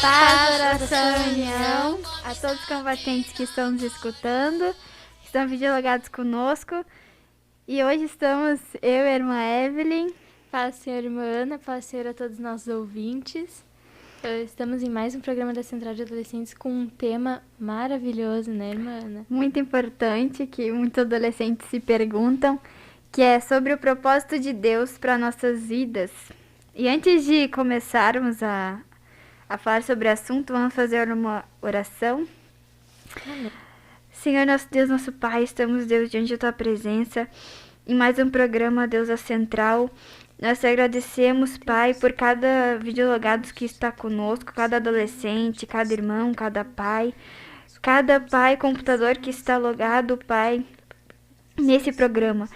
Paz, oração e união. A todos os combatentes que estão nos escutando, que estão videologados conosco. E hoje estamos, eu e a irmã Evelyn. Paz, senhora irmã Ana, paz, senhor a todos os nossos ouvintes. Estamos em mais um programa da Central de Adolescentes com um tema maravilhoso, né, irmã Ana? Muito importante, que muitos adolescentes se perguntam, que é sobre o propósito de Deus para nossas vidas. E antes de começarmos a falar sobre o assunto, vamos fazer uma oração. Amém. Senhor, nosso Deus, nosso Pai, estamos, Deus, diante da Tua presença, em mais um programa, Deus, a Central. Nós te agradecemos, Pai, por cada videologado que está conosco, cada adolescente, cada irmão, cada pai computador que está logado, Pai, nesse programa.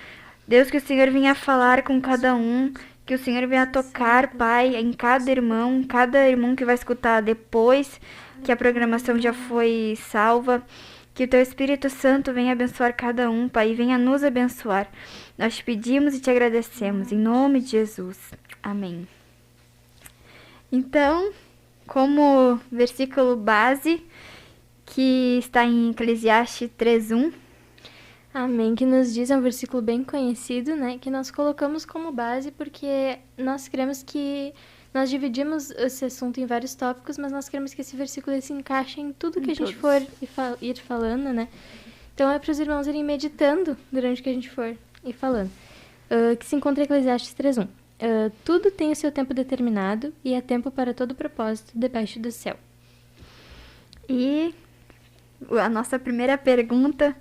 Deus, que o Senhor venha falar com cada um, que o Senhor venha tocar, Pai, em cada irmão que vai escutar depois que a programação já foi salva. Que o Teu Espírito Santo venha abençoar cada um, Pai, e venha nos abençoar. Nós te pedimos e te agradecemos, em nome de Jesus. Amém. Então, como versículo base, que está em Eclesiastes 3:1. Amém, que nos diz, é um versículo bem conhecido, né, que nós colocamos como base porque nós queremos que nós dividimos esse assunto em vários tópicos, mas nós queremos que esse versículo se encaixe em tudo que a gente for ir falando, né? Então é para os irmãos irem meditando durante o que a gente for ir falando. Que se encontra em Eclesiastes 3:1. Tudo tem o seu tempo determinado e há tempo para todo propósito debaixo do céu. E a nossa primeira pergunta,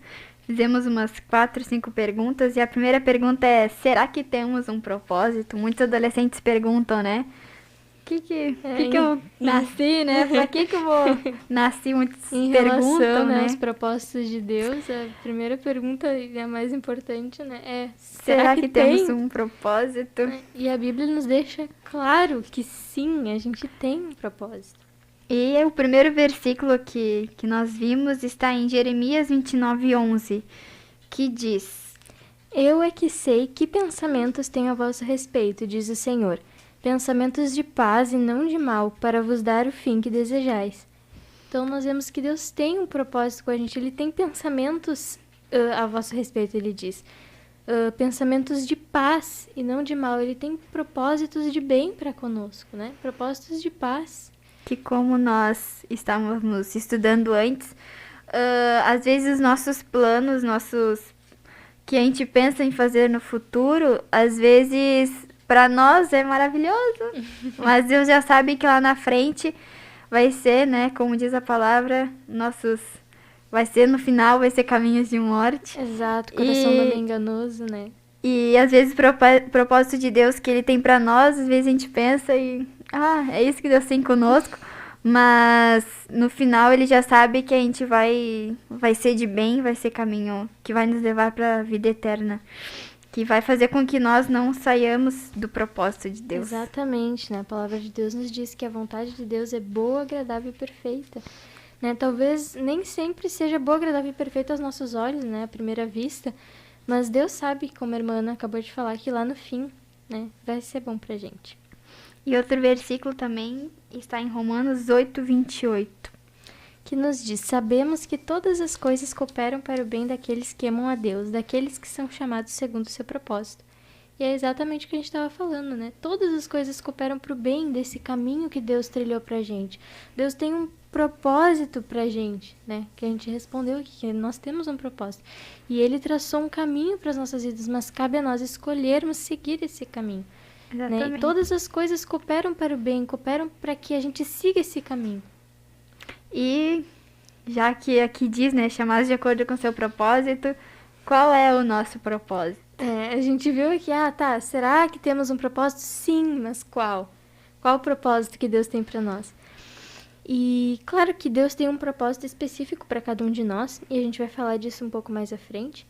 fizemos umas 4, 5 perguntas, e a primeira pergunta é: será que temos um propósito? Muitos adolescentes perguntam, né? Que eu nasci, né? Pra que eu vou nasci? Muitos em perguntam, relação, né? aos propósitos de Deus, a primeira pergunta e a mais importante, né, é: será que temos um propósito? E a Bíblia nos deixa claro que sim, a gente tem um propósito. E o primeiro versículo que nós vimos está em Jeremias 29:11, que diz: Eu é que sei que pensamentos tenho a vosso respeito, diz o Senhor, pensamentos de paz e não de mal, para vos dar o fim que desejais. Então nós vemos que Deus tem um propósito com a gente, Ele tem pensamentos a vosso respeito, Ele diz. Pensamentos de paz e não de mal, Ele tem propósitos de bem para conosco, né? Propósitos de paz. Que, como nós estávamos estudando antes, às vezes os nossos planos, que a gente pensa em fazer no futuro, às vezes para nós é maravilhoso, mas Deus já sabe que lá na frente vai ser, né, como diz a palavra, vai ser no final, vai ser caminhos de morte. Exato, coração do homem enganoso, né? E às vezes o propósito de Deus que Ele tem para nós, às vezes a gente pensa e é isso que Deus tem conosco, mas no final Ele já sabe que a gente vai ser de bem, vai ser caminho que vai nos levar para a vida eterna, que vai fazer com que nós não saiamos do propósito de Deus. Exatamente, né? A palavra de Deus nos diz que a vontade de Deus é boa, agradável e perfeita. Né? Talvez nem sempre seja boa, agradável e perfeita aos nossos olhos, né? À primeira vista, mas Deus sabe, como a irmã Ana acabou de falar, que lá no fim, né, vai ser bom pra gente. E outro versículo também está em Romanos 8:28. Que nos diz: sabemos que todas as coisas cooperam para o bem daqueles que amam a Deus, daqueles que são chamados segundo o seu propósito. E é exatamente o que a gente estava falando, né? Todas as coisas cooperam para o bem desse caminho que Deus trilhou pra gente. Deus tem um propósito pra gente, né? Que a gente respondeu aqui, que nós temos um propósito. E Ele traçou um caminho para as nossas vidas, mas cabe a nós escolhermos seguir esse caminho. Né? E todas as coisas cooperam para o bem, cooperam para que a gente siga esse caminho. E já que aqui diz, né, chamados de acordo com seu propósito, qual é o nosso propósito? A gente viu aqui, será que temos um propósito? Sim, mas qual? Qual o propósito que Deus tem para nós? E claro que Deus tem um propósito específico para cada um de nós, e a gente vai falar disso um pouco mais à frente,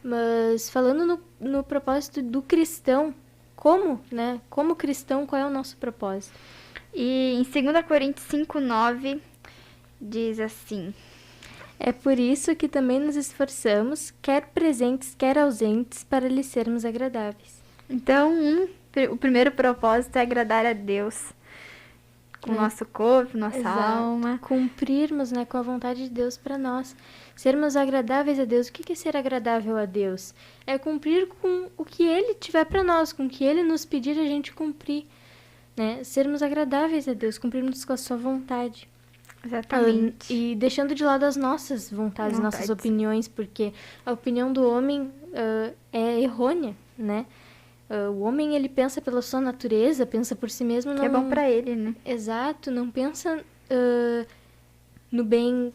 mas falando no propósito do cristão, como cristão, qual é o nosso propósito? E em 2 Coríntios 5:9 diz assim: É por isso que também nos esforçamos, quer presentes, quer ausentes, para lhe sermos agradáveis. Então, o primeiro propósito é agradar a Deus. com o nosso corpo, nossa Exato. alma. Cumprirmos, né, com a vontade de Deus para nós. Sermos agradáveis a Deus. O que é ser agradável a Deus? É cumprir com o que Ele tiver para nós, com o que Ele nos pedir a gente cumprir. Né? Sermos agradáveis a Deus, cumprirmos com a sua vontade. Exatamente. E deixando de lado as nossas vontades, nossas opiniões, porque a opinião do homem é errônea, né? O homem, ele pensa pela sua natureza, pensa por si mesmo. Que é bom pra ele, né? Exato, não pensa no bem,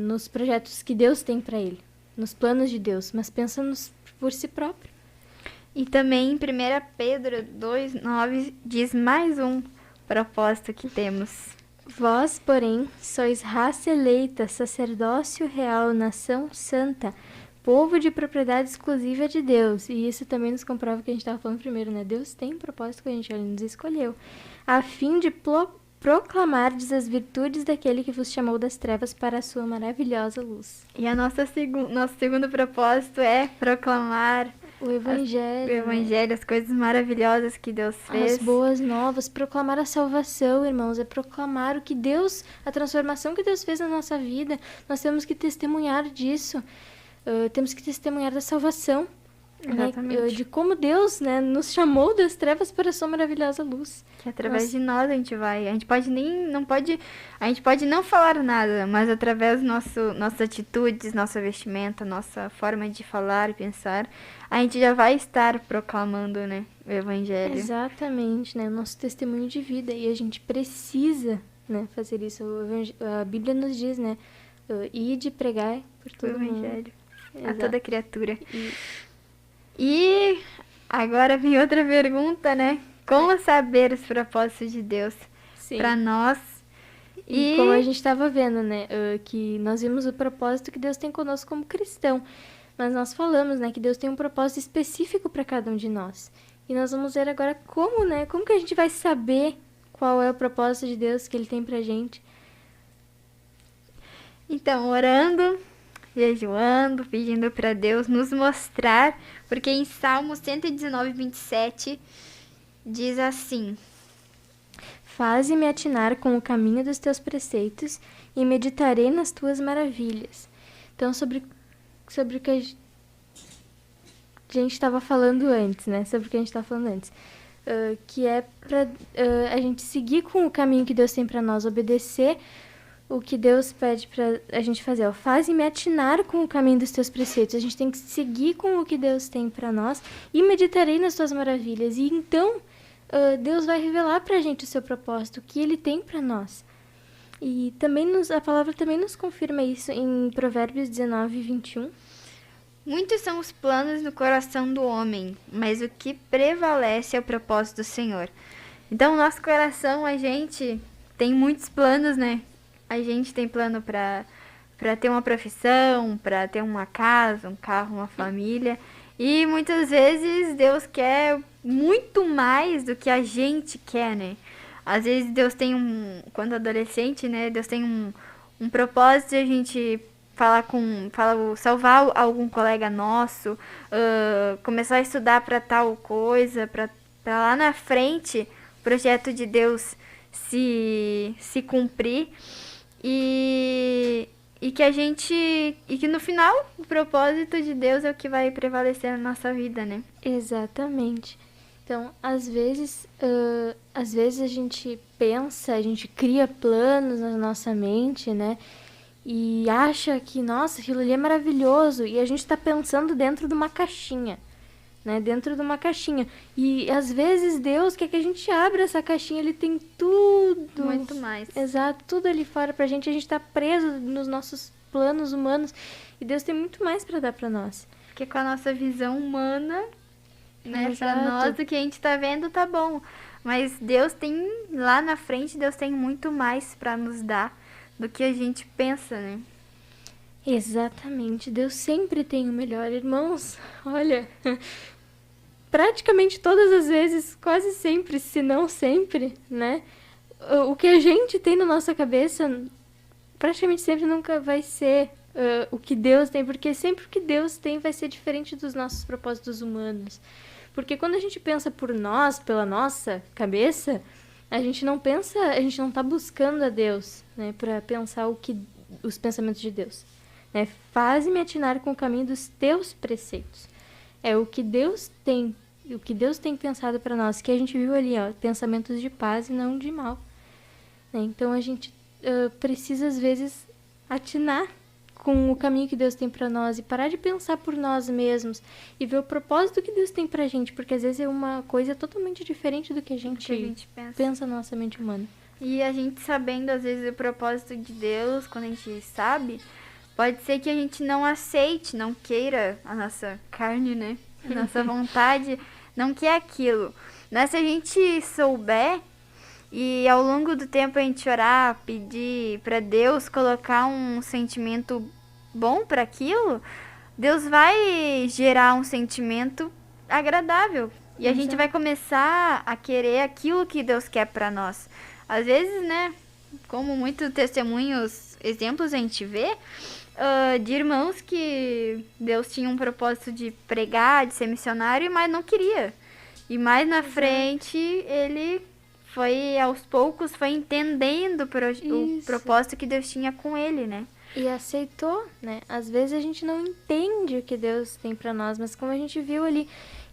nos projetos que Deus tem pra ele, nos planos de Deus, mas pensa por si próprio. E também em 1 Pedro 2:9 diz mais um propósito que temos. Vós, porém, sois raça eleita, sacerdócio real, nação santa, povo de propriedade exclusiva de Deus. E isso também nos comprova o que a gente estava falando primeiro, né? Deus tem um propósito com a gente, Ele nos escolheu. A fim de proclamardes as virtudes daquele que vos chamou das trevas para a sua maravilhosa luz. E nosso segundo propósito é proclamar o Evangelho, as coisas maravilhosas que Deus fez. As boas novas, proclamar a salvação, irmãos, é proclamar o que Deus, a transformação que Deus fez na nossa vida. Nós temos que testemunhar disso. Temos que testemunhar da salvação, né? De como Deus, né, nos chamou das trevas para a sua maravilhosa luz. Que através de nós a gente vai. A gente pode não falar nada, mas através nossas atitudes, nossa vestimenta, nossa forma de falar e pensar, a gente já vai estar proclamando, né, o Evangelho. Exatamente, né, o nosso testemunho de vida, e a gente precisa, né, fazer isso. A Bíblia nos diz, né, ide pregar por todo o Evangelho mundo. A toda criatura. E agora vem outra pergunta, né? Como saber os propósitos de Deus para nós? E como a gente estava vendo, né? Que nós vimos o propósito que Deus tem conosco como cristão. Mas nós falamos, né? Que Deus tem um propósito específico para cada um de nós. E nós vamos ver agora como, né? Como que a gente vai saber qual é o propósito de Deus que Ele tem pra gente? Então, orando, jejuando, pedindo para Deus nos mostrar, porque em Salmo 119:27 diz assim: Faze-me atinar com o caminho dos teus preceitos e meditarei nas tuas maravilhas. Então, sobre o que a gente estava falando antes, né? Sobre o que a gente estava falando antes. Que é para a gente seguir com o caminho que Deus tem para nós, obedecer o que Deus pede pra a gente fazer. Faze-me atinar com o caminho dos teus preceitos. A gente tem que seguir com o que Deus tem para nós e meditarei nas tuas maravilhas. E então, Deus vai revelar pra gente o seu propósito, o que Ele tem para nós. E também a palavra também nos confirma isso em Provérbios 19:21. Muitos são os planos no coração do homem, mas o que prevalece é o propósito do Senhor. Então, no nosso coração, a gente tem muitos planos, né? A gente tem plano para ter uma profissão, para ter uma casa, um carro, uma família. E muitas vezes Deus quer muito mais do que a gente quer, né? Às vezes Deus tem quando adolescente, né? Deus tem um propósito de a gente salvar algum colega nosso, começar a estudar para tal coisa, para lá na frente o projeto de Deus se cumprir. E que no final o propósito de Deus é o que vai prevalecer na nossa vida, né? Exatamente. Então, às vezes a gente pensa, a gente cria planos na nossa mente, né? E acha que, nossa, aquilo ali é maravilhoso. E a gente está pensando dentro de uma caixinha, né? Dentro de uma caixinha. E às vezes Deus quer que a gente abra essa caixinha, Ele tem tudo. Muito mais. Exato, tudo ali fora pra gente. A gente tá preso nos nossos planos humanos. E Deus tem muito mais pra dar pra nós. Porque com a nossa visão humana, né? Pra nós, o que a gente tá vendo tá bom. Mas Deus tem, lá na frente, Deus tem muito mais pra nos dar do que a gente pensa, né? Exatamente. Deus sempre tem o melhor. Irmãos, olha, praticamente todas as vezes, quase sempre, se não sempre, né? O que a gente tem na nossa cabeça, praticamente sempre nunca vai ser o que Deus tem, porque sempre o que Deus tem vai ser diferente dos nossos propósitos humanos. Porque quando a gente pensa por nós, pela nossa cabeça, A gente não pensa, a gente não tá buscando a Deus, né, para pensar os pensamentos de Deus. Né? Faze-me atinar com o caminho dos teus preceitos. É o que Deus tem pensado para nós, que a gente viu ali, ó, pensamentos de paz e não de mal. Né? Então a gente precisa às vezes atinar com o caminho que Deus tem para nós e parar de pensar por nós mesmos e ver o propósito que Deus tem pra gente, porque às vezes é uma coisa totalmente diferente do que a gente pensa na nossa mente humana. E a gente sabendo às vezes o propósito de Deus, quando a gente sabe, pode ser que a gente não aceite, não queira a nossa carne, né? A nossa vontade não quer aquilo. Mas se a gente souber e ao longo do tempo a gente orar, pedir para Deus colocar um sentimento bom para aquilo, Deus vai gerar um sentimento agradável. E a gente vai começar a querer aquilo que Deus quer para nós. Às vezes, né, como muitos testemunhos, exemplos a gente vê, de irmãos que Deus tinha um propósito de pregar, de ser missionário, mas não queria. E mais na frente, ele foi, aos poucos, foi entendendo o propósito que Deus tinha com ele, né? E aceitou, né? Às vezes a gente não entende o que Deus tem pra nós, mas como a gente viu ali,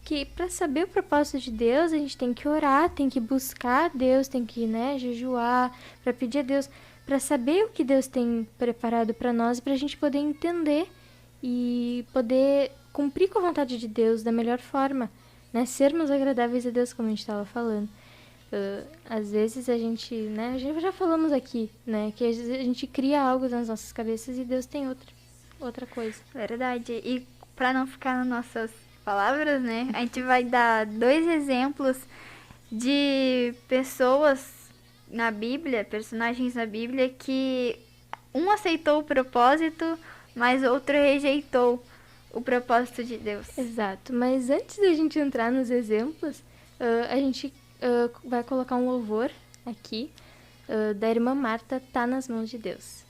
que para saber o propósito de Deus, a gente tem que orar, tem que buscar Deus, tem que, né, jejuar, para pedir a Deus, para saber o que Deus tem preparado para nós, para a gente poder entender e poder cumprir com a vontade de Deus da melhor forma, né? Sermos agradáveis a Deus, como a gente estava falando. Às vezes a gente, né, já falamos aqui, né, que às vezes a gente cria algo nas nossas cabeças e Deus tem outra coisa. Verdade. E para não ficar nas nossas palavras, né, a gente vai dar 2 exemplos de pessoas na Bíblia, personagens na Bíblia, que um aceitou o propósito, mas outro rejeitou o propósito de Deus. Exato. Mas antes da gente entrar nos exemplos, a gente vai colocar um louvor aqui da irmã Marta, Tá nas Mãos de Deus.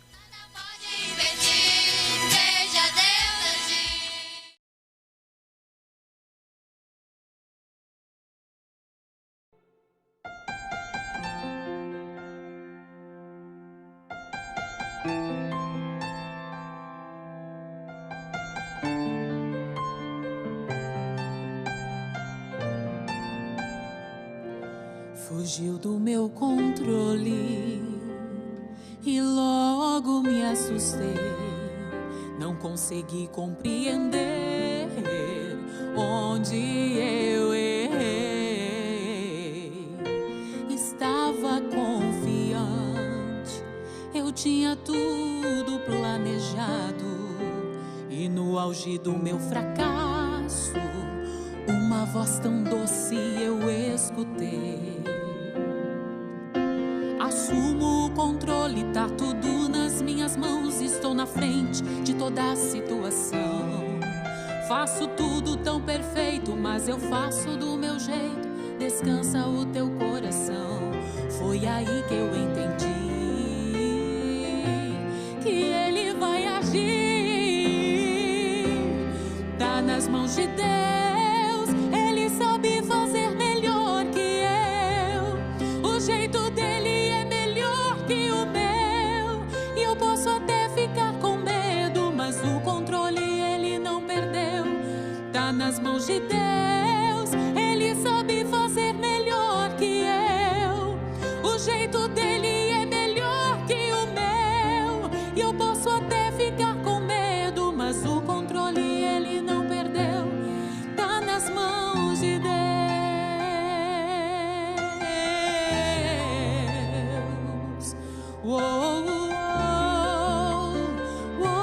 Fugiu do meu controle e logo me assustei. Não consegui compreender onde eu errei. Estava confiante, eu tinha tudo planejado. E no auge do meu fracasso, uma voz tão doce eu escutei. Assumo o controle, tá tudo nas minhas mãos. Estou na frente de toda a situação. Faço tudo tão perfeito, mas eu faço do meu jeito. Descansa o teu coração. Foi aí que eu entendi que Ele vai agir. Tá nas mãos de Deus. Ele sabe fazer melhor que eu. O jeito dele é melhor que o meu. E eu posso até ficar com medo, mas o controle ele não perdeu. Tá nas mãos de Deus. Ele sabe fazer melhor que eu. O jeito dele é melhor que o meu. E eu posso até ficar com medo, mas o controle ele não perdeu. Tá nas mãos de Deus. Uou, uou, uou.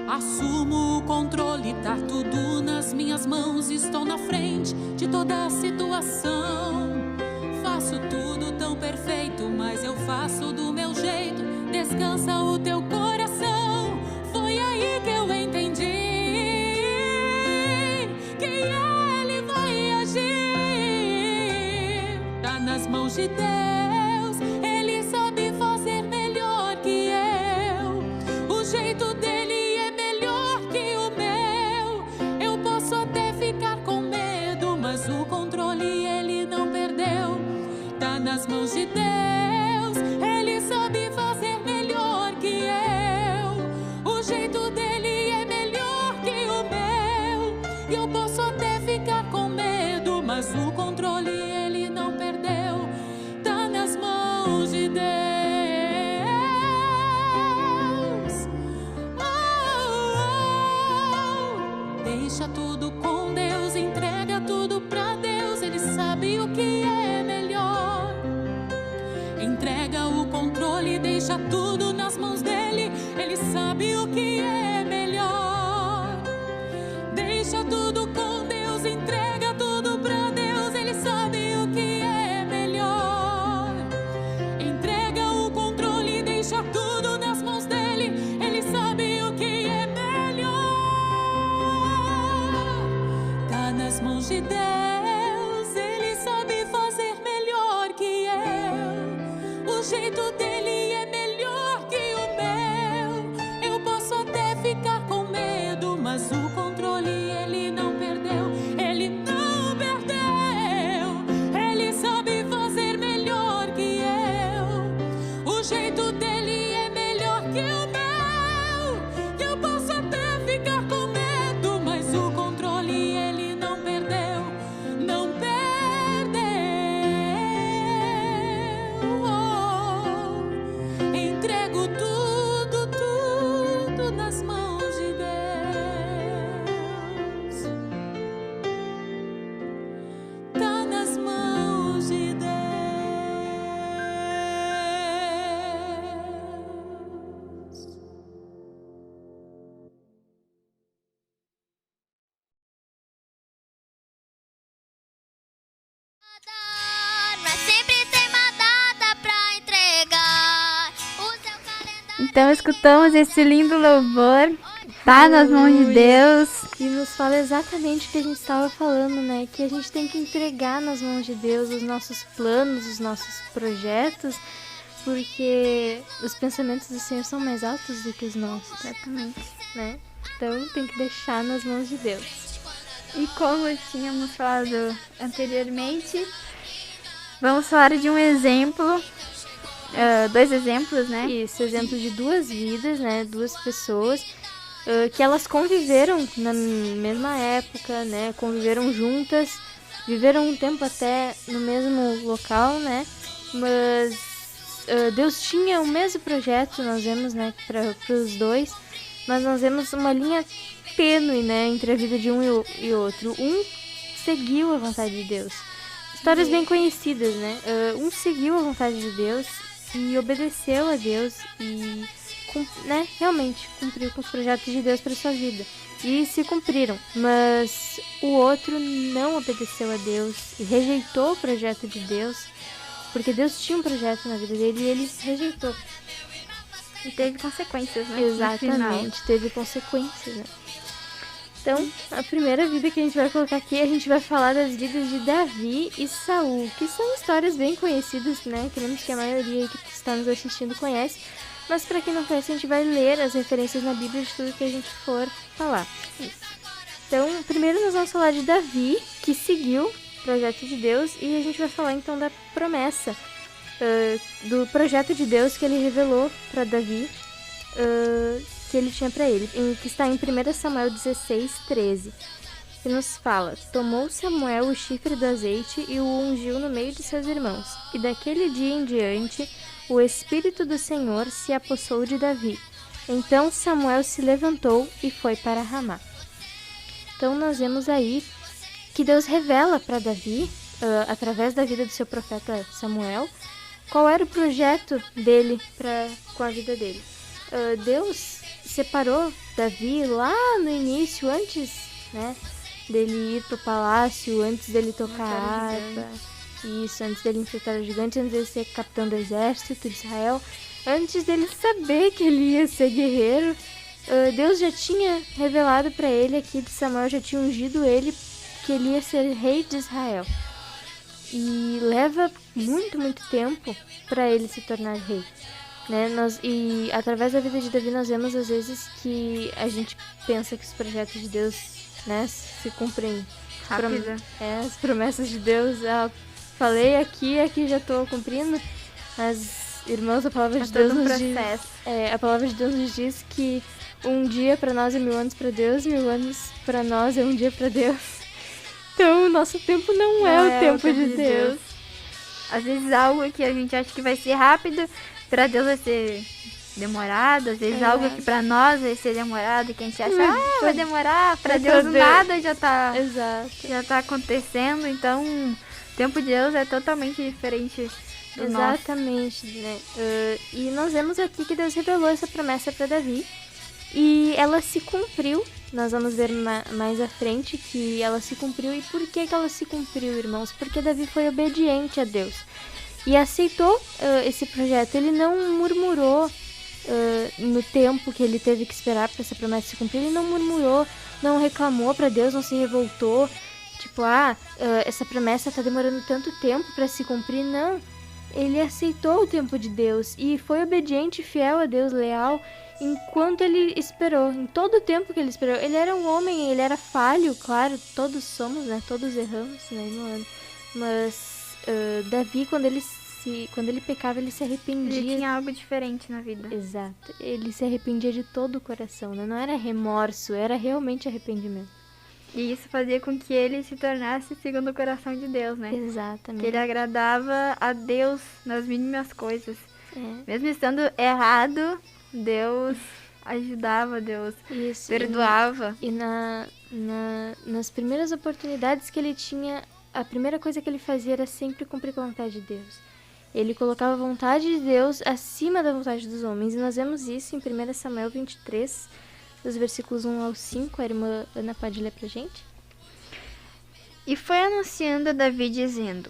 Assumo o controle, tá tudo nas minhas mãos. Estou na frente de toda a situação. Faço tudo tão perfeito, mas eu faço do meu jeito. Descansa o teu coração. Foi aí que eu entendi que Ele vai agir. Tá nas mãos de Deus. Ele sabe fazer melhor que eu. O jeito dele é melhor que o meu. Eu posso até ficar com medo, tá nas mãos de Deus. Ele sabe fazer melhor que eu. O jeito dele é melhor que o meu. E eu posso até ficar com medo, mas o controle ele não perdeu. Tá nas mãos de Deus. Deixa tudo com Deus, entrega tudo pra Deus. Ele sabe o que é melhor. Entrega o controle, deixa tudo nas mãos dele. Ele sabe o que é melhor. Deixa tudo com Deus, entrega tudo pra Deus. Ele sabe o que é melhor. Entrega o controle, deixa tudo nas mãos dele. Ele sabe o que é melhor. Tá nas mãos de Deus, ele sabe fazer melhor que eu. O jeito dele é melhor que o meu. Eu posso até ficar com medo, mas o controle ele não perdeu. Ele não perdeu. Ele sabe fazer melhor que eu. O jeito dele é melhor que o meu. Eu posso até ficar com medo, mas o controle ele não perdeu. Não perdeu. Entrego tudo, tudo nas mãos de Deus. Tá nas mãos de Deus. Mas sempre tem uma data pra entregar o seu calendário. Então escutamos esse lindo louvor. Tá nas mãos de Deus. E nos fala exatamente o que a gente estava falando, né? Que a gente tem que entregar nas mãos de Deus os nossos planos, os nossos projetos, porque os pensamentos do Senhor são mais altos do que os nossos, Exatamente. né? Então tem que deixar nas mãos de Deus. E como tínhamos falado anteriormente, vamos falar de um exemplo, dois exemplos, né? Isso, exemplo de duas vidas, né? Duas pessoas que elas conviveram na mesma época, né? Conviveram juntas, viveram um tempo até no mesmo local, né? Mas Deus tinha o mesmo projeto, nós vemos, né? Para os dois, mas nós vemos uma linha tênue, né? Entre a vida de um e outro. Um seguiu a vontade de Deus. Histórias bem conhecidas, né? Um seguiu a vontade de Deus e obedeceu a Deus e né, realmente cumpriu com os projetos de Deus para sua vida. E se cumpriram, mas o outro não obedeceu a Deus e rejeitou o projeto de Deus, porque Deus tinha um projeto na vida dele e ele rejeitou. E teve consequências, né? No final. Exatamente, teve consequências, né? Então, a primeira vida que a gente vai colocar aqui, a gente vai falar das vidas de Davi e Saul, que são histórias bem conhecidas, né? Queremos que a maioria que está nos assistindo conhece, mas para quem não conhece, a gente vai ler as referências na Bíblia de tudo que a gente for falar. Então, primeiro nós vamos falar de Davi, que seguiu o projeto de Deus, e a gente vai falar então da promessa, do projeto de Deus que ele revelou para Davi, que ele tinha para ele, que está em 1 Samuel 16:13, que nos fala: tomou Samuel o chifre do azeite e o ungiu no meio de seus irmãos, e daquele dia em diante o Espírito do Senhor se apossou de Davi. Então Samuel se levantou e foi para Ramá. Então nós vemos aí que Deus revela para Davi, através da vida do seu profeta Samuel, qual era o projeto dele com a vida dele. Deus separou Davi lá no início, antes, né, dele ir pro palácio, antes dele tocar a harpa, isso, antes dele enfrentar o gigante, antes dele ser capitão do exército de Israel, antes dele saber que ele ia ser guerreiro. Deus já tinha revelado para ele aqui de Samuel, já tinha ungido ele, que ele ia ser rei de Israel. E leva muito, muito tempo para ele se tornar rei, né? E através da vida de Davi nós vemos às vezes que a gente pensa que os projetos de Deus, né, se cumprem Rápido. as promessas de Deus falei aqui já tô cumprindo. Mas, irmãos, a palavra de Deus nos diz... a palavra de Deus nos diz que um dia pra nós é 1000 anos pra Deus, 1000 anos pra nós é um dia pra Deus. Então, o nosso tempo não é o tempo de Deus. Às vezes algo que a gente acha que vai ser rápido, pra Deus vai ser demorado. Às vezes algo que pra nós vai ser demorado, que a gente acha, vai demorar. Pra Deus nada já tá acontecendo. Então, o tempo de Deus é totalmente diferente do nosso. Exatamente, né? E nós vemos aqui que Deus revelou essa promessa para Davi e ela se cumpriu. Nós vamos ver mais à frente que ela se cumpriu. E por que ela se cumpriu, irmãos? Porque Davi foi obediente a Deus e aceitou esse projeto. Ele não murmurou no tempo que ele teve que esperar para essa promessa se cumprir. Ele não murmurou, não reclamou para Deus, não se revoltou. Tipo, essa promessa tá demorando tanto tempo para se cumprir. Não. Ele aceitou o tempo de Deus e foi obediente e fiel a Deus, leal, enquanto ele esperou, em todo o tempo que ele esperou. Ele era um homem, ele era falho, claro, todos somos, né? Todos erramos, né, irmão? Mas Davi, quando ele pecava, ele se arrependia. Ele tinha algo diferente na vida. Exato. Ele se arrependia de todo o coração, né? Não era remorso, era realmente arrependimento. E isso fazia com que ele se tornasse segundo o coração de Deus, né? Exatamente. Que ele agradava a Deus nas mínimas coisas. Mesmo estando errado, Deus ajudava, Deus perdoava. E nas primeiras oportunidades que ele tinha, a primeira coisa que ele fazia era sempre cumprir com a vontade de Deus. Ele colocava a vontade de Deus acima da vontade dos homens. E nós vemos isso em 1 Samuel 23, dos versículos 1 ao 5, a irmã Ana pode ler pra gente? E foi anunciando a Davi, dizendo: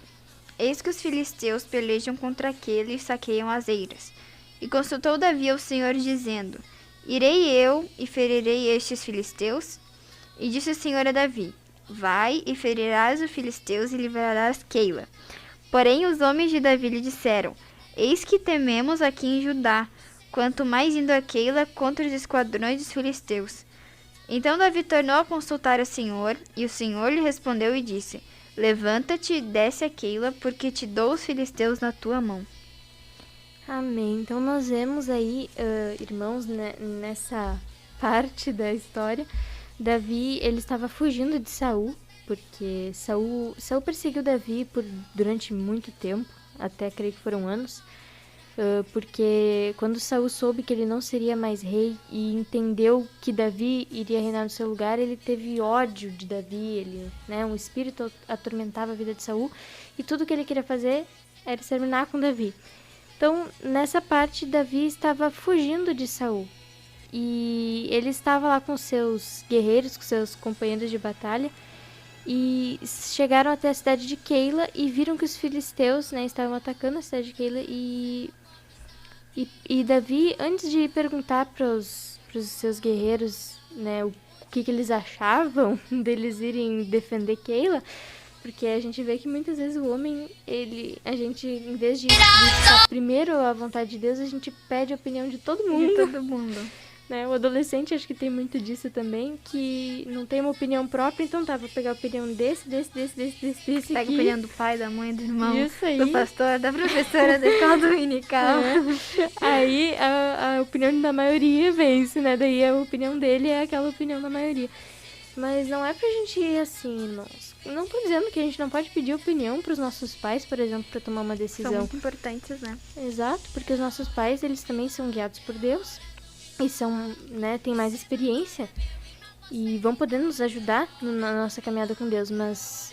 Eis que os filisteus pelejam contra aquele e saqueiam as eiras. E consultou Davi ao Senhor, dizendo: Irei eu e ferirei estes filisteus? E disse o Senhor a Davi: Vai e ferirás os filisteus e livrarás Keila. Porém os homens de Davi lhe disseram: Eis que tememos aqui em Judá, quanto mais indo a Keila contra os esquadrões dos filisteus. Então Davi tornou a consultar o Senhor, e o Senhor lhe respondeu e disse: Levanta-te e desce a Keila, porque te dou os filisteus na tua mão. Amém. Então nós vemos aí, irmãos, né, nessa parte da história, Davi, ele estava fugindo de Saul, porque Saul perseguiu Davi durante muito tempo, até creio que foram anos. Porque quando Saul soube que ele não seria mais rei e entendeu que Davi iria reinar no seu lugar, ele teve ódio de Davi, um espírito atormentava a vida de Saul e tudo que ele queria fazer era exterminar com Davi. Então, nessa parte, Davi estava fugindo de Saul e ele estava lá com seus guerreiros, com seus companheiros de batalha, e chegaram até a cidade de Keila e viram que os filisteus, estavam atacando a cidade de Keila e Davi, antes de perguntar para os seus guerreiros, o que eles achavam deles irem defender Keila, porque a gente vê que muitas vezes o homem, a gente, em vez de buscar primeiro a vontade de Deus, a gente pede a opinião de todo mundo. De todo mundo. O adolescente acho que tem muito disso também, que não tem uma opinião própria, então vou pegar a opinião desse Pega aqui. a opinião do pai, da mãe, do irmão, Isso aí. do pastor, da professora da escola dominical. Aí a opinião da maioria vence, Daí a opinião dele é aquela opinião da maioria. Mas não é pra gente ir assim, irmãos. Não tô dizendo que a gente não pode pedir opinião pros nossos pais, por exemplo, pra tomar uma decisão. São muito importantes, né? Exato, porque os nossos pais, eles também são guiados por Deus. E são, têm mais experiência e vão poder nos ajudar na nossa caminhada com Deus. Mas,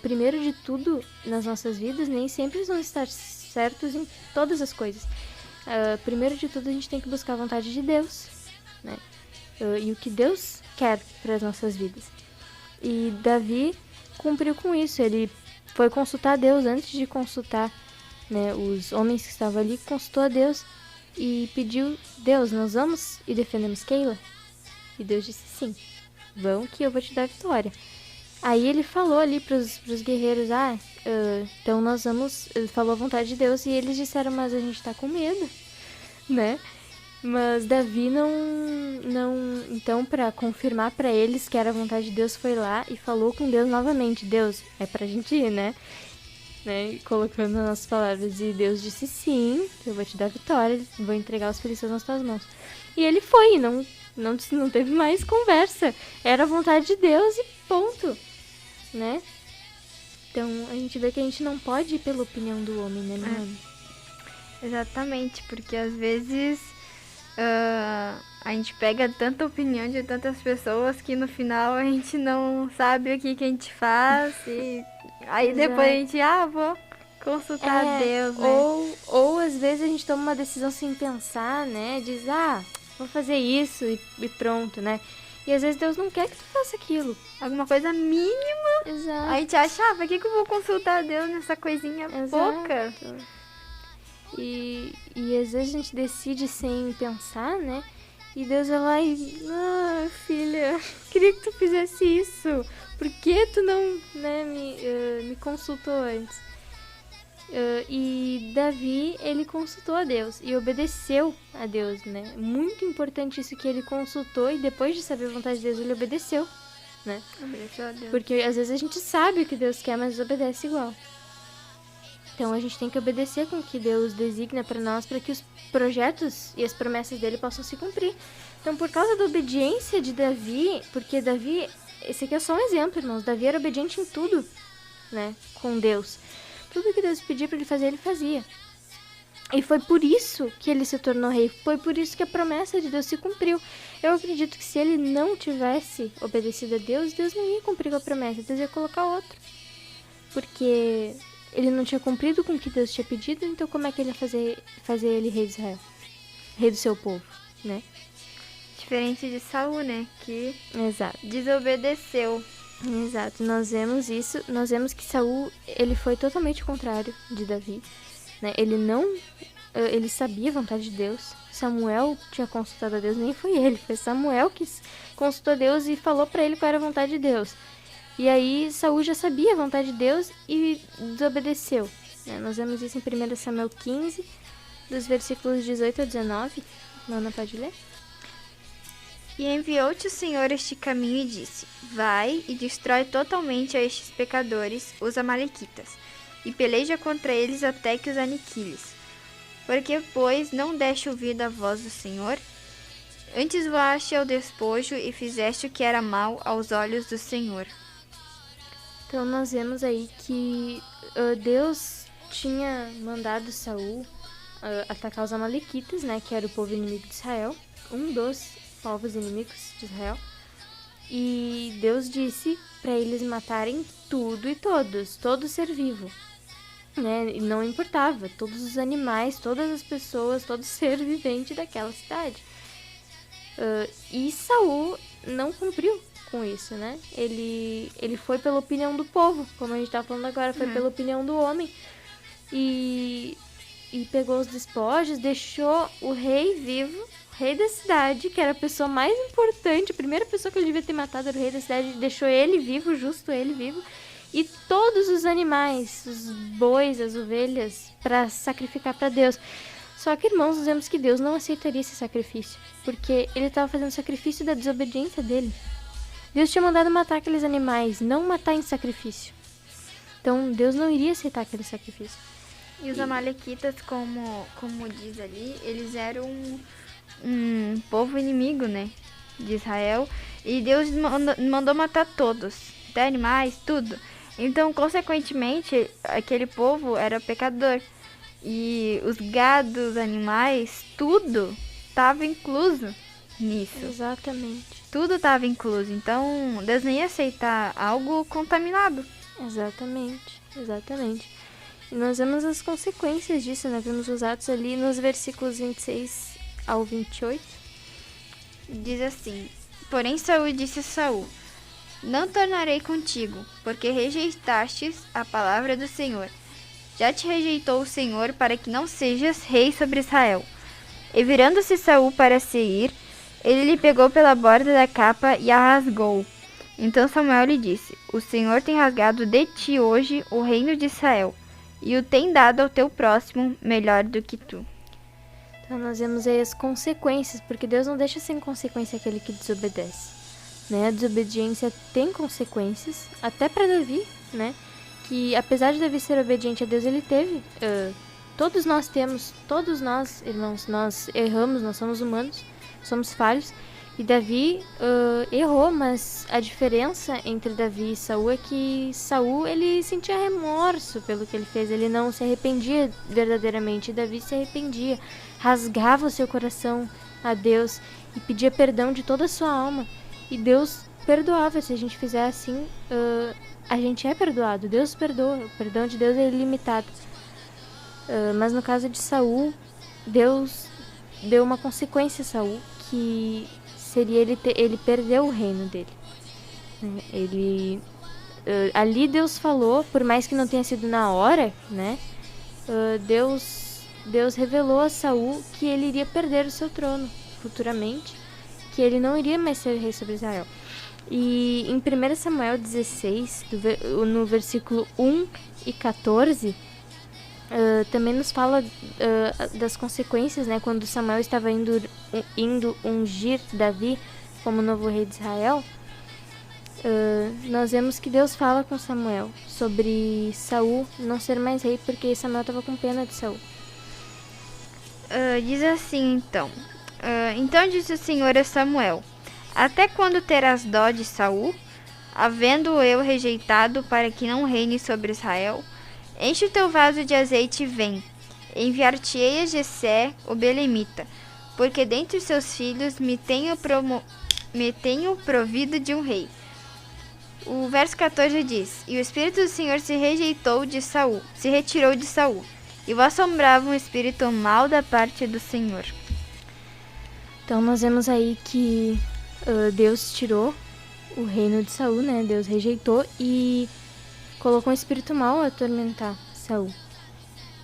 primeiro de tudo, nas nossas vidas, nem sempre eles vão estar certos em todas as coisas. Primeiro de tudo, a gente tem que buscar a vontade de Deus, e o que Deus quer para as nossas vidas. E Davi cumpriu com isso. Ele foi consultar Deus antes de consultar, os homens que estavam ali, consultou a Deus e pediu: Deus, nós vamos e defendemos Keila? E Deus disse: sim, vão que eu vou te dar a vitória. Aí ele falou ali pros guerreiros: então nós vamos. Ele falou a vontade de Deus e eles disseram: mas a gente tá com medo, Mas Davi não então, para confirmar para eles que era a vontade de Deus, foi lá e falou com Deus novamente: Deus, é pra gente ir, né? E colocando nas nossas palavras. E Deus disse sim, que eu vou te dar vitória, vou entregar os filisteus nas tuas mãos. E ele foi, não teve mais conversa. Era a vontade de Deus e ponto, né? Então, a gente vê que a gente não pode ir pela opinião do homem, né, minha mãe? Exatamente, porque às vezes a gente pega tanta opinião de tantas pessoas que no final a gente não sabe o que a gente faz. E aí depois a gente, vou consultar Deus, né? Ou às vezes a gente toma uma decisão sem pensar, né? Diz, vou fazer isso e pronto, né? E às vezes Deus não quer que tu faça aquilo. Alguma coisa mínima. Exato. A gente acha, pra que eu vou consultar Deus nessa coisinha pouca? E às vezes a gente decide sem pensar, né? E Deus vai lá e... filha, queria que tu fizesse isso. Por que tu não, né, me consultou antes? E Davi, ele consultou a Deus e obedeceu a Deus, né? Muito importante isso, que ele consultou e depois de saber a vontade de Deus, ele obedeceu, né? Obedeceu a Deus. Porque às vezes a gente sabe o que Deus quer, mas obedece igual. Então a gente tem que obedecer com o que Deus designa para nós, para que os projetos e as promessas dele possam se cumprir. Então, por causa da obediência de Davi, porque Davi, esse aqui é só um exemplo, irmãos, Davi era obediente em tudo, né, com Deus. Tudo que Deus pedia para ele fazer, ele fazia. E foi por isso que ele se tornou rei, foi por isso que a promessa de Deus se cumpriu. Eu acredito que se ele não tivesse obedecido a Deus, Deus não ia cumprir com a promessa, Deus ia colocar outro. Porque ele não tinha cumprido com o que Deus tinha pedido, então como é que ele ia fazer ele rei de Israel? Rei do seu povo, né? Diferente de Saul, né? Que Exato. desobedeceu. Exato. Nós vemos isso, nós vemos que Saul, ele foi totalmente o contrário de Davi, né? Ele sabia a vontade de Deus. Samuel tinha consultado a Deus, nem foi ele, foi Samuel que consultou a Deus e falou pra ele qual era a vontade de Deus. E aí Saul já sabia a vontade de Deus e desobedeceu, né? Nós vemos isso em 1 Samuel 15, dos versículos 18 a 19. Nona, pode ler? E enviou-te o Senhor este caminho e disse: Vai e destrói totalmente a estes pecadores, os amalequitas, e peleja contra eles até que os aniquiles. Porque, pois, não deste ouvido à voz do Senhor? Antes voaste ao despojo e fizeste o que era mal aos olhos do Senhor. Então nós vemos aí que Deus tinha mandado Saul atacar os amalequitas, né, que era o povo inimigo de Israel, um dos povos inimigos de Israel. E Deus disse para eles matarem tudo e todos, todo ser vivo, né? E não importava, todos os animais, todas as pessoas, todo ser vivente daquela cidade. E Saul não cumpriu com isso, né? Ele foi pela opinião do povo, como a gente tá falando agora, foi pela opinião do homem. E pegou os despojos, deixou o rei vivo, o rei da cidade, que era a pessoa mais importante, a primeira pessoa que ele devia ter matado era o rei da cidade, deixou ele vivo, justo ele vivo, e todos os animais, os bois, as ovelhas, para sacrificar para Deus. Só que, irmãos, nós vemos que Deus não aceitaria esse sacrifício, porque ele estava fazendo sacrifício da desobediência dele. Deus tinha mandado matar aqueles animais, não matar em sacrifício. Então, Deus não iria aceitar aquele sacrifício. E os amalequitas, como diz ali, eles eram um povo inimigo, né, de Israel. E Deus mandou matar todos, até animais, tudo. Então, consequentemente, aquele povo era pecador. E os gados, os animais, tudo estava incluso nisso. Exatamente. Tudo estava incluso. Então, Deus não ia aceitar algo contaminado. Exatamente. E nós vemos as consequências disso, né? Vemos os atos ali nos versículos 26 ao 28. Diz assim: Porém Saul disse a Saul: Não tornarei contigo, porque rejeitastes a palavra do Senhor. Já te rejeitou o Senhor para que não sejas rei sobre Israel. E virando-se Saul para se ir, ele lhe pegou pela borda da capa e a rasgou. Então Samuel lhe disse: O Senhor tem rasgado de ti hoje o reino de Israel, e o tem dado ao teu próximo melhor do que tu. Então nós vemos aí as consequências, porque Deus não deixa sem consequência aquele que desobedece, né? A desobediência tem consequências, até para Davi, né? que apesar de Davi ser obediente a Deus, ele teve. Todos nós, irmãos, nós erramos, nós somos humanos, somos falhos. E Davi errou, mas a diferença entre Davi e Saul é que Saul, ele sentia remorso pelo que ele fez, ele não se arrependia verdadeiramente. E Davi se arrependia, rasgava o seu coração a Deus e pedia perdão de toda a sua alma. E Deus perdoava. Se a gente fizer assim, a gente é perdoado. Deus perdoa. O perdão de Deus é ilimitado. Mas no caso de Saul, Deus deu uma consequência a Saul, que seria ele perdeu o reino dele. Ali Deus falou, por mais que não tenha sido na hora, né? Deus revelou a Saul que ele iria perder o seu trono futuramente, que ele não iria mais ser rei sobre Israel. E em 1 Samuel 16, no versículo 1 e 14, também nos fala das consequências, né? Quando Samuel estava indo ungir Davi como novo rei de Israel, nós vemos que Deus fala com Samuel sobre Saul não ser mais rei, porque Samuel estava com pena de Saul. Diz assim, então. Então disse o Senhor a Samuel: até quando terás dó de Saul, havendo eu rejeitado para que não reine sobre Israel? Enche o teu vaso de azeite e vem. Enviar-te-ei a Jessé, o belemita, porque dentre seus filhos me tenho provido de um rei. O verso 14 diz: e o Espírito do Senhor se retirou de Saul, e o assombrava um espírito mau da parte do Senhor. Então nós vemos aí que Deus tirou o reino de Saul, né? Deus rejeitou e colocou um espírito mau a atormentar Saul.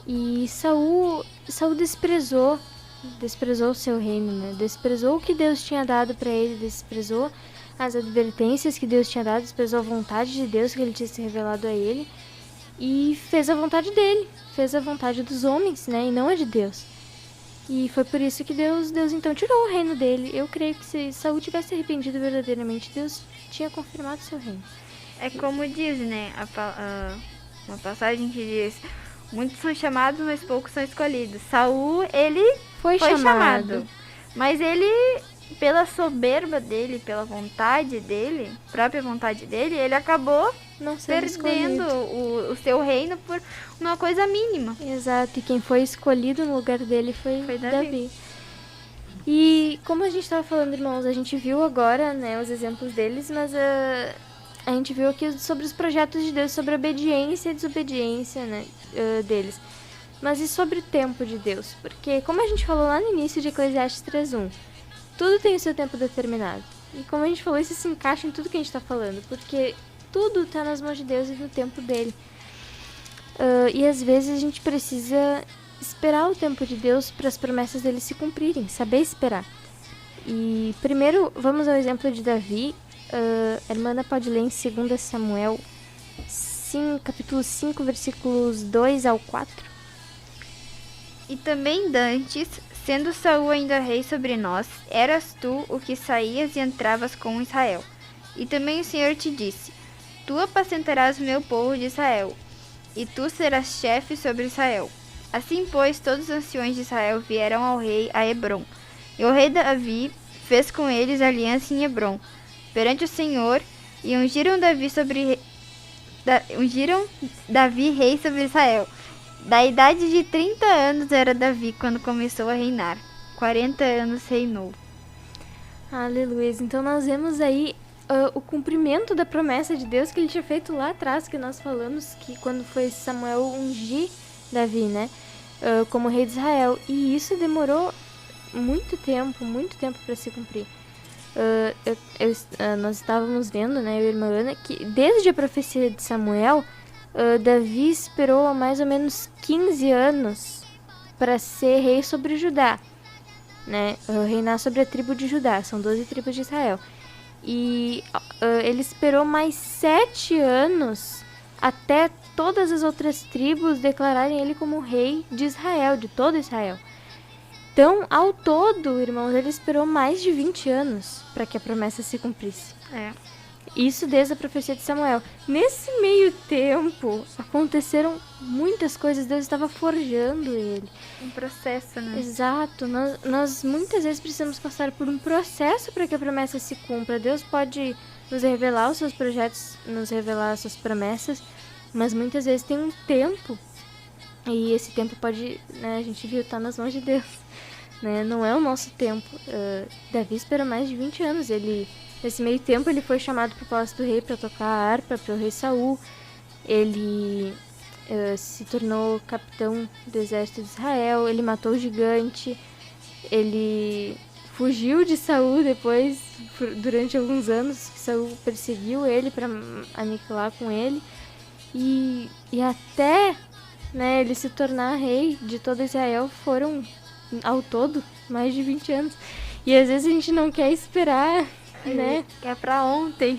E Saul desprezou o seu reino, né? Desprezou o que Deus tinha dado para ele, desprezou as advertências que Deus tinha dado, desprezou a vontade de Deus que ele tinha se revelado a ele e fez a vontade dele, fez a vontade dos homens, né? E não a de Deus. E foi por isso que Deus então tirou o reino dele. Eu creio que se Saul tivesse arrependido verdadeiramente, Deus tinha confirmado seu reino. É como diz, né, uma passagem que diz: muitos são chamados, mas poucos são escolhidos. Saul, ele foi chamado, mas ele, pela soberba dele, pela vontade dele, própria vontade dele, ele acabou não perdendo o seu reino por uma coisa mínima. Exato, e quem foi escolhido no lugar dele foi Davi. E como a gente estava falando, irmãos, a gente viu agora, né, os exemplos deles, mas a gente viu aqui sobre os projetos de Deus, sobre a obediência e desobediência, né, deles. Mas e sobre o tempo de Deus? Porque, como a gente falou lá no início de Eclesiastes 3:1, tudo tem o seu tempo determinado. E como a gente falou, isso se encaixa em tudo que a gente está falando, porque tudo está nas mãos de Deus e no tempo dele. E às vezes a gente precisa esperar o tempo de Deus para as promessas dele se cumprirem, saber esperar. E primeiro, vamos ao exemplo de Davi. A irmã pode ler em 2 Samuel, capítulo 5, versículos 2 ao 4. E também dantes, sendo Saul ainda rei sobre nós, eras tu o que saías e entravas com Israel. E também o Senhor te disse: tu apacentarás o meu povo de Israel, e tu serás chefe sobre Israel. Assim, pois, todos os anciões de Israel vieram ao rei a Hebrom. E o rei Davi fez com eles aliança em Hebrom, perante o Senhor, e ungiram Davi rei sobre Israel. Da idade de 30 anos era Davi quando começou a reinar. 40 anos reinou. Aleluia. Então nós vemos aí o cumprimento da promessa de Deus que ele tinha feito lá atrás, que nós falamos que quando foi Samuel ungir Davi, né, como rei de Israel. E isso demorou muito tempo para se cumprir. Nós estávamos vendo, né, eu e a irmã Ana, que desde a profecia de Samuel, Davi esperou mais ou menos 15 anos para ser rei sobre Judá, né, reinar sobre a tribo de Judá, são 12 tribos de Israel. E ele esperou mais 7 anos até todas as outras tribos declararem ele como rei de Israel, de todo Israel. Então, ao todo, irmãos, ele esperou mais de 20 anos para que a promessa se cumprisse. Isso desde a profecia de Samuel. Nesse meio tempo, aconteceram muitas coisas. Deus estava forjando ele. Um processo, né? Exato. Nós muitas vezes precisamos passar por um processo para que a promessa se cumpra. Deus pode nos revelar os seus projetos, nos revelar as suas promessas, mas muitas vezes tem um tempo. E esse tempo pode, né, a gente viu, tá nas mãos de Deus. Né? Não é o nosso tempo. Davi esperou mais de 20 anos. Nesse meio tempo ele foi chamado para o palácio do rei para tocar a harpa para o rei Saul. Ele se tornou capitão do exército de Israel. Ele matou o gigante. Ele fugiu de Saul depois, durante alguns anos, que Saul perseguiu ele para aniquilar com ele. E até, né, ele se tornar rei de todo Israel foram, ao todo, mais de 20 anos. E às vezes a gente não quer esperar, né? É pra ontem.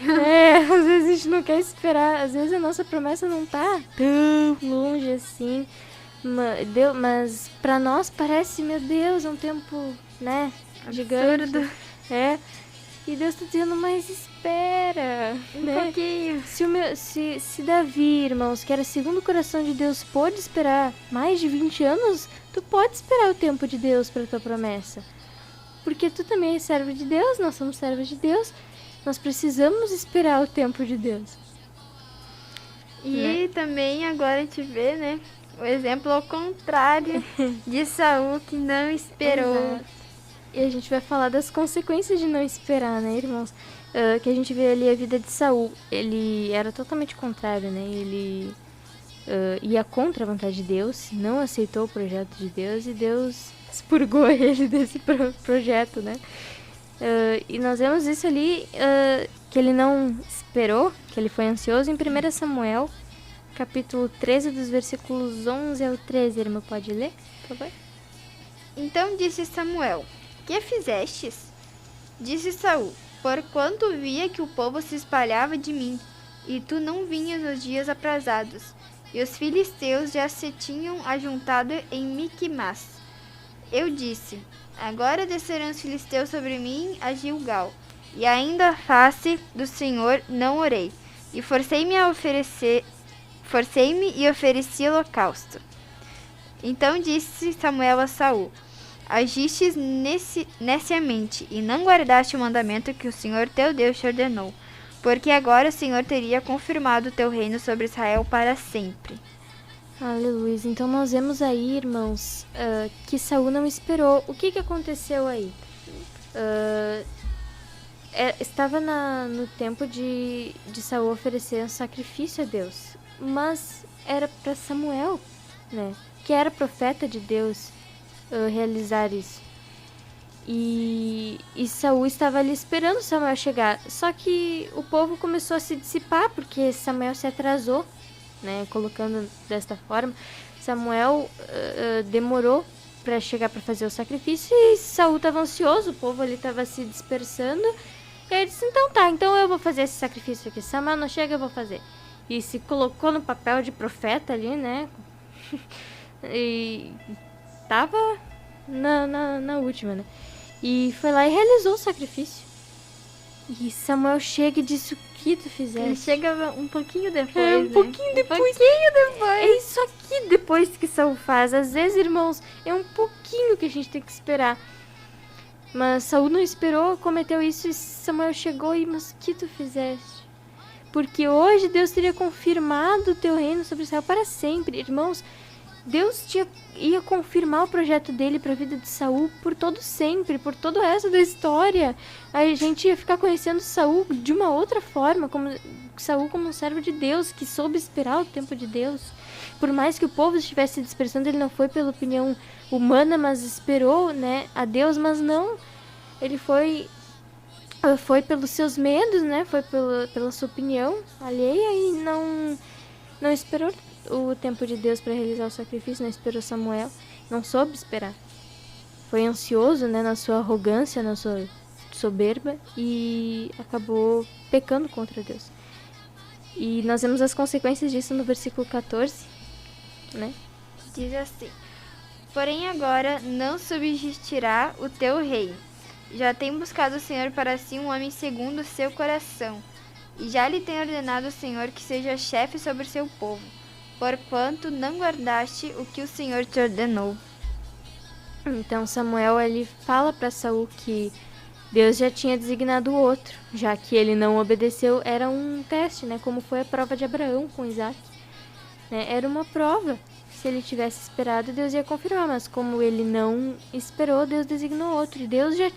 Às vezes a gente não quer esperar. Às vezes a nossa promessa não tá tão longe assim. Mas pra nós parece, meu Deus, é um tempo, né, gigante. Absurdo. E Deus tá dizendo, mas espera, né? pouquinho. Se Davi, irmãos, que era segundo o coração de Deus, pôde esperar mais de 20 anos, tu pode esperar o tempo de Deus para tua promessa. Porque tu também é servo de Deus, nós somos servos de Deus. Nós precisamos esperar o tempo de Deus. E também agora a gente vê, né, o exemplo ao contrário de Saul, que não esperou. Exato. E a gente vai falar das consequências de não esperar, né, irmãos? Que a gente vê ali a vida de Saul. Ele era totalmente contrário, né? Ele ia contra a vontade de Deus, não aceitou o projeto de Deus e Deus expurgou ele desse projeto, né? E nós vemos isso ali, que ele não esperou, que ele foi ansioso em 1 Samuel, capítulo 13, dos versículos 11 ao 13. Irmã, pode ler, por favor? Então disse Samuel: que fizestes? Disse Saul: porquanto via que o povo se espalhava de mim, e tu não vinhas nos dias aprazados, e os filisteus já se tinham ajuntado em Miquimás. Eu disse: agora descerão os filisteus sobre mim a Gilgal, e ainda a face do Senhor não orei, e forcei-me e ofereci holocausto. Então disse Samuel a Saul: agistes neciamente, e não guardaste o mandamento que o Senhor teu Deus te ordenou, porque agora o Senhor teria confirmado o teu reino sobre Israel para sempre. Aleluia. Então nós vemos aí, irmãos, que Saul não esperou. O que aconteceu aí? Estava no tempo de Saul oferecer um sacrifício a Deus, mas era para Samuel, né, que era profeta de Deus, realizar isso. E Saul estava ali esperando Samuel chegar. Só que o povo começou a se dissipar porque Samuel se atrasou, né, colocando desta forma. Samuel demorou para chegar para fazer o sacrifício e Saul estava ansioso, o povo ali estava se dispersando. E ele disse: então eu vou fazer esse sacrifício aqui. Samuel não chega, eu vou fazer. E se colocou no papel de profeta ali, né? E tava na última, né? E foi lá e realizou o sacrifício. E Samuel chega e disse: o que tu fizeste? Ele chega um pouquinho depois, pouquinho depois. É isso aqui depois que Saul faz. Às vezes, irmãos, é um pouquinho que a gente tem que esperar. Mas Saul não esperou, cometeu isso e Samuel chegou e: mas o que tu fizeste? Porque hoje Deus teria confirmado o teu reino sobre Israel para sempre. Irmãos, Deus ia confirmar o projeto dele para a vida de Saul por todo sempre, por todo o resto da história. A gente ia ficar conhecendo Saul de uma outra forma, Saul como um servo de Deus, que soube esperar o tempo de Deus. Por mais que o povo estivesse se dispersando, ele não foi pela opinião humana, mas esperou, né, a Deus, mas não. Ele foi pelos seus medos, né, foi pela sua opinião alheia e não esperou o tempo de Deus para realizar o sacrifício, não esperou Samuel, não soube esperar. Foi ansioso, né, na sua arrogância, na sua soberba e acabou pecando contra Deus. E nós vemos as consequências disso no versículo 14, né? Diz assim: porém agora não subsistirá o teu rei. Já tem buscado o Senhor para si um homem segundo o seu coração. E já lhe tem ordenado o Senhor que seja chefe sobre seu povo, porquanto não guardaste o que o Senhor te ordenou. Então Samuel ele fala para Saul que Deus já tinha designado o outro, já que ele não obedeceu. Era um teste, né? Como foi a prova de Abraão com Isaac, né? Era uma prova. Se ele tivesse esperado, Deus ia confirmar, mas como ele não esperou, Deus designou outro. E Deus já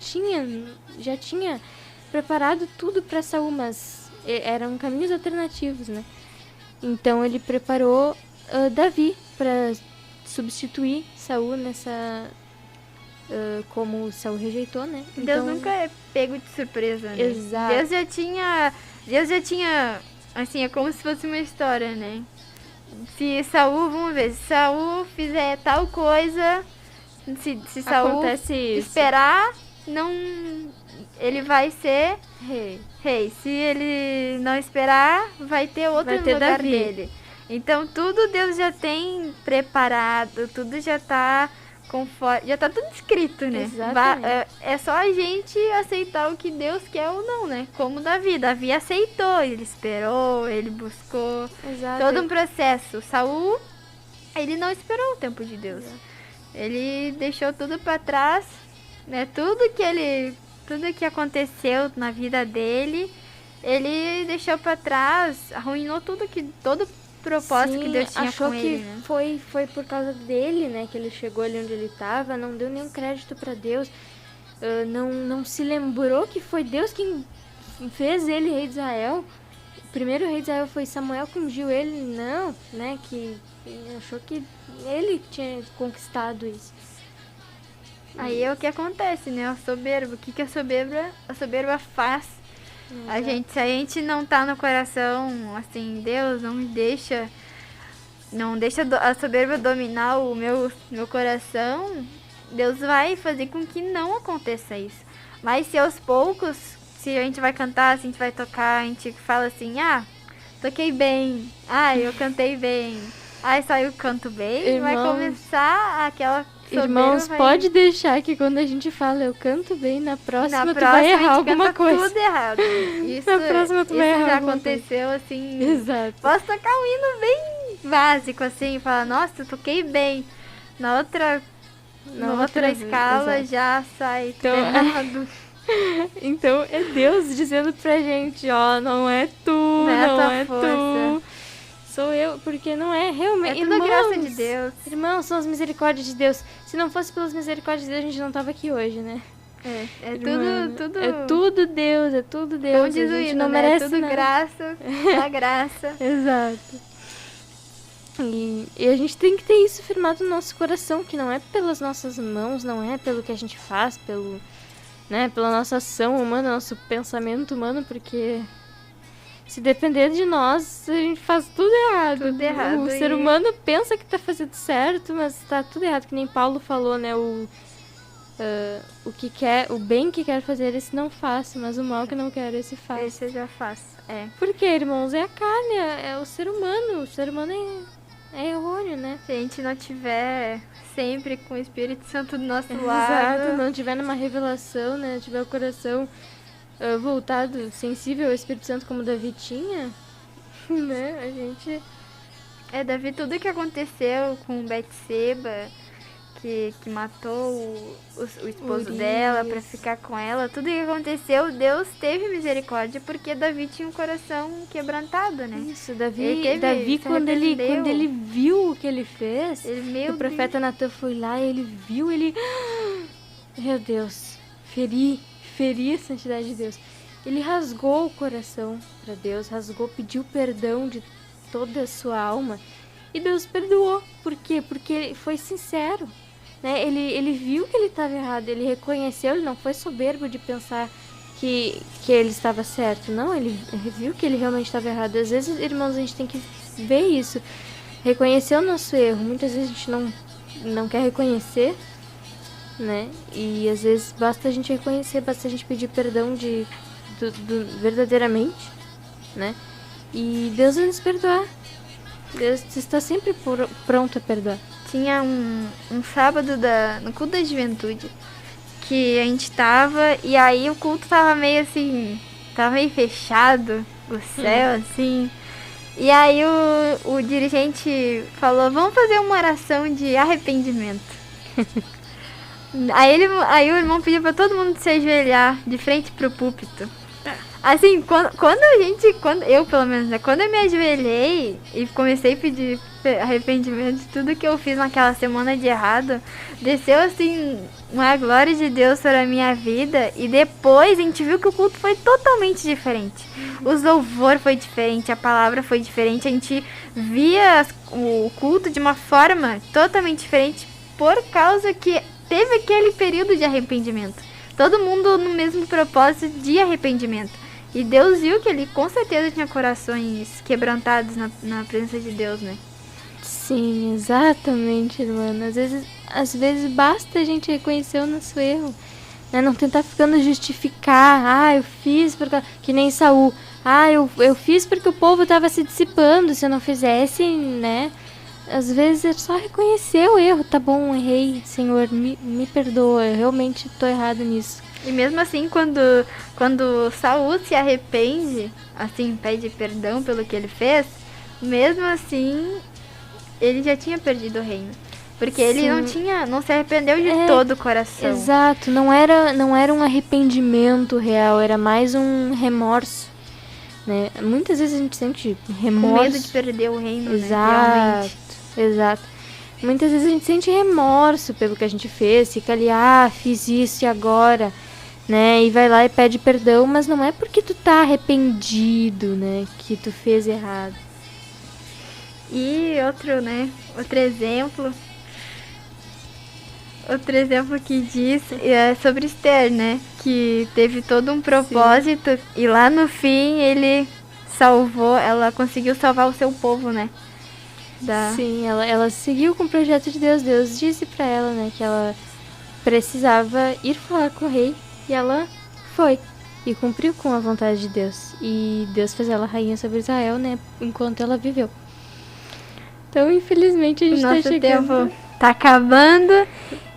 tinha preparado tudo para Saul, mas eram caminhos alternativos, né? Então ele preparou Davi para substituir Saul nessa como Saul rejeitou, né? Deus Então, nunca é pego de surpresa, né? Exato. Deus já tinha, assim, é como se fosse uma história, né? Se Saul, vamos ver, se Saul fizer tal coisa, se Saul acontece isso. esperar, não, ele vai ser Rei. Se ele não esperar, vai ter outro Vai no ter lugar Davi. dele. Então tudo Deus já tem preparado, tudo já tá conforme, já tá tudo escrito, né? Exatamente. É só a gente aceitar o que Deus quer ou não, né? Como Davi. Davi aceitou, ele esperou, ele buscou. Exato. Todo um processo. Saul, ele não esperou o tempo de Deus. Ele deixou tudo para trás, né? Tudo que aconteceu na vida dele, ele deixou para trás, arruinou todo propósito que Deus tinha achou com que ele, né? foi por causa dele, né, que ele chegou ali onde ele estava, não deu nenhum crédito para Deus, não se lembrou que foi Deus quem fez ele rei de Israel. O primeiro rei de Israel foi Samuel que ungiu ele, não, né, que achou que ele tinha conquistado isso. Aí é o que acontece, né? A soberba. O que a soberba faz? Se a gente não tá no coração, assim, Deus não deixa a soberba dominar o meu coração, Deus vai fazer com que não aconteça isso. Mas se aos poucos, se a gente vai cantar, se a gente vai tocar, a gente fala assim, toquei bem, eu cantei bem, saiu canto bem, vai começar aquela soberba. Irmãos, pode deixar que quando a gente fala eu canto bem, na próxima tu vai a gente errar alguma canta coisa. tudo errado. Isso, Na próxima tu vai errar já alguma aconteceu, assim. Exato. Posso tocar um hino bem básico, assim, e falar, nossa, eu toquei bem. Na outra escala exato. já sai Então, errado. Então é Deus dizendo pra gente, não é tu, não é tu. Sou eu, porque não é realmente. É tudo graça de Deus. Irmãos, são as misericórdias de Deus. Se não fosse pelas misericórdias de Deus, a gente não tava aqui hoje, né? Tudo. É tudo Deus, é tudo Deus. Como diz o a gente hino, não né? merece Tudo nada. graça, da graça. Exato. E a gente tem que ter isso firmado no nosso coração, que não é pelas nossas mãos, não é pelo que a gente faz, pela nossa ação humana, nosso pensamento humano, porque se depender de nós, a gente faz tudo errado. Tudo errado. O ser humano pensa que tá fazendo certo, mas tá tudo errado, que nem Paulo falou, né? O que quer, o bem que quer fazer, esse não faça, mas o mal que não quer, esse faz. Esse eu já faço, Porque, irmãos, é a carne, é o ser humano. O ser humano é errôneo, né? Se a gente não tiver sempre com o Espírito Santo do nosso Exato, lado, não tiver numa revelação, né? Tiver o coração voltado, sensível ao Espírito Santo como Davi tinha, né? A gente... Davi, tudo que aconteceu com Betseba, que matou o esposo dela pra ficar com ela, tudo que aconteceu, Deus teve misericórdia, porque Davi tinha um coração quebrantado, né? Isso, Davi se quando ele arrependeu. viu o que ele fez, Meu o profeta Natan foi lá e ele viu, meu Deus, feri a santidade de Deus. Ele rasgou o coração para Deus, pediu perdão de toda a sua alma, e Deus perdoou. Por quê? Porque ele foi sincero, né? Ele viu que ele estava errado, ele reconheceu, ele não foi soberbo de pensar que ele estava certo, não, ele viu que ele realmente estava errado. Às vezes, irmãos, a gente tem que ver isso, reconhecer o nosso erro. Muitas vezes a gente não quer reconhecer, né? E às vezes basta a gente reconhecer, basta a gente pedir perdão verdadeiramente, né? E Deus vai nos perdoar. Deus está sempre pronto a perdoar. Tinha um sábado no culto da juventude que a gente tava, e aí o culto tava meio assim, tava meio fechado. o céu, assim. E aí o dirigente falou, vamos fazer uma oração de arrependimento. Aí o irmão pediu pra todo mundo se ajoelhar de frente pro púlpito. Assim, quando eu pelo menos, né, quando eu me ajoelhei e comecei a pedir arrependimento de tudo que eu fiz naquela semana de errado, desceu assim uma glória de Deus sobre a minha vida, e depois a gente viu que o culto foi totalmente diferente. Os louvor foi diferente, a palavra foi diferente, a gente via o culto de uma forma totalmente diferente por causa que teve aquele período de arrependimento. Todo mundo no mesmo propósito de arrependimento. E Deus viu que ele com certeza tinha corações quebrantados na presença de Deus, né? Sim, exatamente, Luana. Às vezes basta a gente reconhecer o nosso erro, né? Não tentar ficando justificar. Eu fiz porque... Que nem Saul. Eu fiz porque o povo estava se dissipando. Se eu não fizesse, né? Às vezes é só reconhecer o erro. Tá bom, errei, Senhor, me perdoa. Eu realmente tô errado nisso. E mesmo assim, quando Saul se arrepende, assim, pede perdão pelo que ele fez, mesmo assim, ele já tinha perdido o reino. Porque ele não se arrependeu de todo o coração. Exato, não era um arrependimento real, era mais um remorso, né? Muitas vezes a gente sente remorso. Com medo de perder o reino, exato, né? Exato. Muitas vezes a gente sente remorso pelo que a gente fez, fica ali, fiz isso e agora... Né, e vai lá e pede perdão, mas não é porque tu tá arrependido, né, que tu fez errado. E outro exemplo que diz é sobre Esther, né, que teve todo um propósito. Sim. E lá no fim ela conseguiu salvar o seu povo, né. Sim, ela seguiu com o projeto de Deus. Deus disse pra ela, né, que ela precisava ir falar com o rei. E ela foi e cumpriu com a vontade de Deus. E Deus fez ela rainha sobre Israel, né? Enquanto ela viveu. Então, infelizmente, a gente tá chegando. Nosso tempo tá acabando.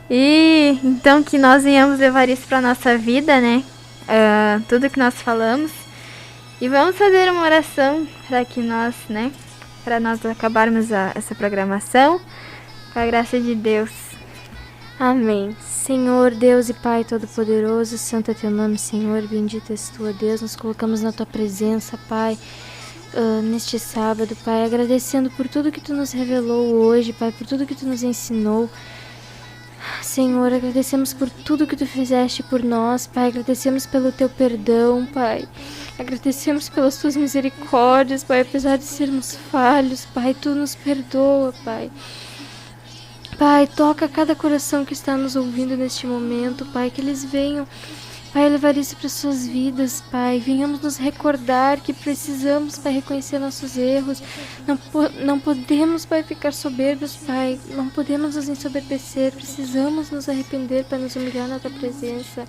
E então que nós venhamos levar isso pra nossa vida, né? Tudo que nós falamos. E vamos fazer uma oração para que nós, né? Para nós acabarmos essa programação. Com a graça de Deus. Amém. Senhor, Deus e Pai Todo-Poderoso, santo é teu nome, Senhor, bendito és tu, ó Deus, nos colocamos na tua presença, Pai, neste sábado, Pai, agradecendo por tudo que tu nos revelou hoje, Pai, por tudo que tu nos ensinou. Senhor, agradecemos por tudo que tu fizeste por nós, Pai, agradecemos pelo teu perdão, Pai, agradecemos pelas tuas misericórdias, Pai, apesar de sermos falhos, Pai, tu nos perdoa, Pai. Pai, toca cada coração que está nos ouvindo neste momento, Pai, que eles venham, Pai, levar isso para suas vidas, Pai. Venhamos nos recordar que precisamos, Pai, reconhecer nossos erros. Não podemos, Pai, ficar soberbos, Pai. Não podemos nos ensoberbecer. Precisamos nos arrepender para nos humilhar na Tua presença.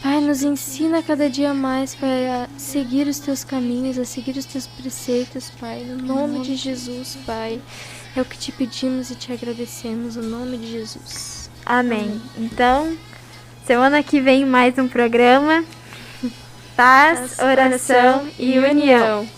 Pai, nos ensina cada dia mais, Pai, a seguir os Teus caminhos, a seguir os Teus preceitos, Pai. No nome de Jesus, Pai. É o que te pedimos e te agradecemos, no nome de Jesus. Amém. Então, semana que vem mais um programa. Paz, oração e união.